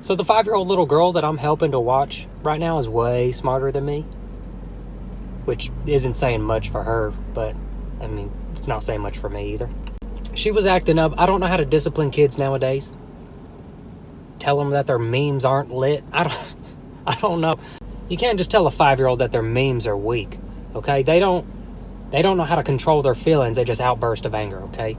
So the 5-year-old little girl that I'm helping to watch right now is way smarter than me, which isn't saying much for her, but I mean, it's not saying much for me either. She was acting up. I don't know how to discipline kids nowadays. Tell them that their memes aren't lit. I don't know. You can't just tell a 5-year-old that their memes are weak, okay? They don't know how to control their feelings. They just outburst of anger, okay?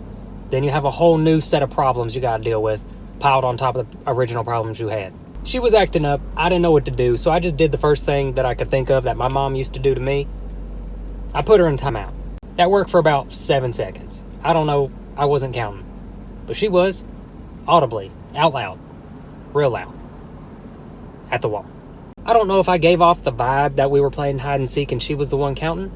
Then you have a whole new set of problems you got to deal with, piled on top of the original problems you had. She was acting up. I didn't know what to do, so I just did the first thing that I could think of that my mom used to do to me. I put her in timeout. That worked for about 7 seconds. I don't know. I wasn't counting. But she was, audibly, out loud, real loud, at the wall. I don't know if I gave off the vibe that we were playing hide and seek and she was the one counting,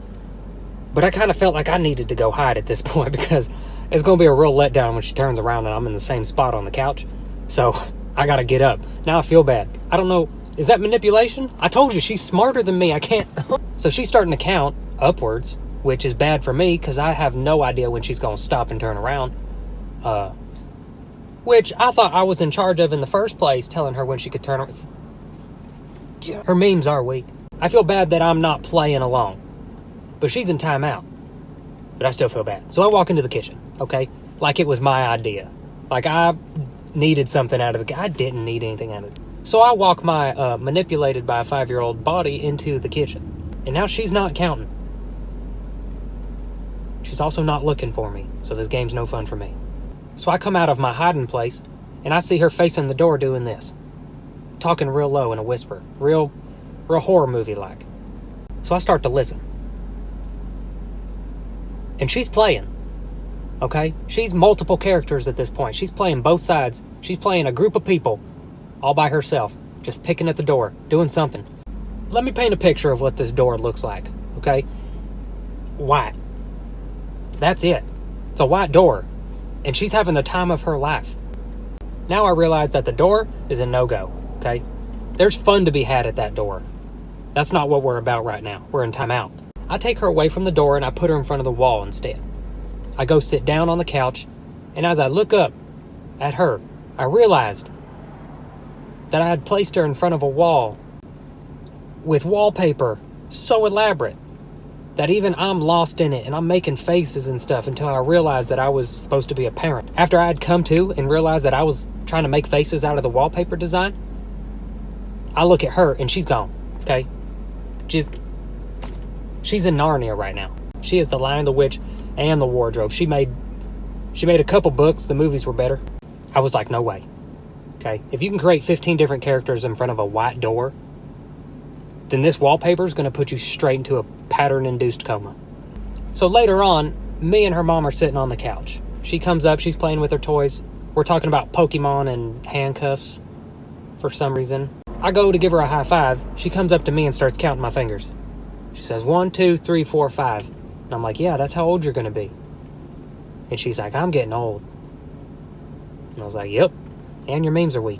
but I kind of felt like I needed to go hide at this point because it's going to be a real letdown when she turns around and I'm in the same spot on the couch. So I got to get up. Now I feel bad. I don't know. Is that manipulation? I told you, she's smarter than me. I can't. So she's starting to count upwards, which is bad for me because I have no idea when she's going to stop and turn around. Which I thought I was in charge of in the first place, telling her when she could turn around. Her memes are weak. I feel bad that I'm not playing along. But she's in timeout. But I still feel bad. So I walk into the kitchen, okay? Like it was my idea. Like I needed something out of I didn't need anything out of it. So I walk my manipulated by a 5-year-old body into the kitchen. And now she's not counting. She's also not looking for me. So this game's no fun for me. So I come out of my hiding place and I see her facing the door doing this. Talking real low in a whisper. Real horror movie like. So I start to listen. And she's playing. Okay? She's multiple characters at this point. She's playing both sides. She's playing a group of people all by herself. Just picking at the door. Doing something. Let me paint a picture of what this door looks like. Okay? White. That's it. It's a white door. And she's having the time of her life. Now I realize that the door is a no-go. Okay? There's fun to be had at that door. That's not what we're about right now. We're in timeout. I take her away from the door and I put her in front of the wall instead. I go sit down on the couch, and as I look up at her, I realized that I had placed her in front of a wall with wallpaper so elaborate that even I'm lost in it and I'm making faces and stuff until I realized that I was supposed to be a parent. After I had come to and realized that I was trying to make faces out of the wallpaper design, I look at her and she's gone, okay? She's in Narnia right now. She is the Lion, the Witch, and the Wardrobe. She made a couple books. The movies were better. I was like, no way. Okay? If you can create 15 different characters in front of a white door, then this wallpaper is going to put you straight into a pattern-induced coma. So later on, me and her mom are sitting on the couch. She comes up. She's playing with her toys. We're talking about Pokemon and handcuffs for some reason. I go to give her a high five. She comes up to me and starts counting my fingers. She says, 1, 2, 3, 4, 5. And I'm like, yeah, that's how old you're going to be. And she's like, I'm getting old. And I was like, yep. And your memes are weak.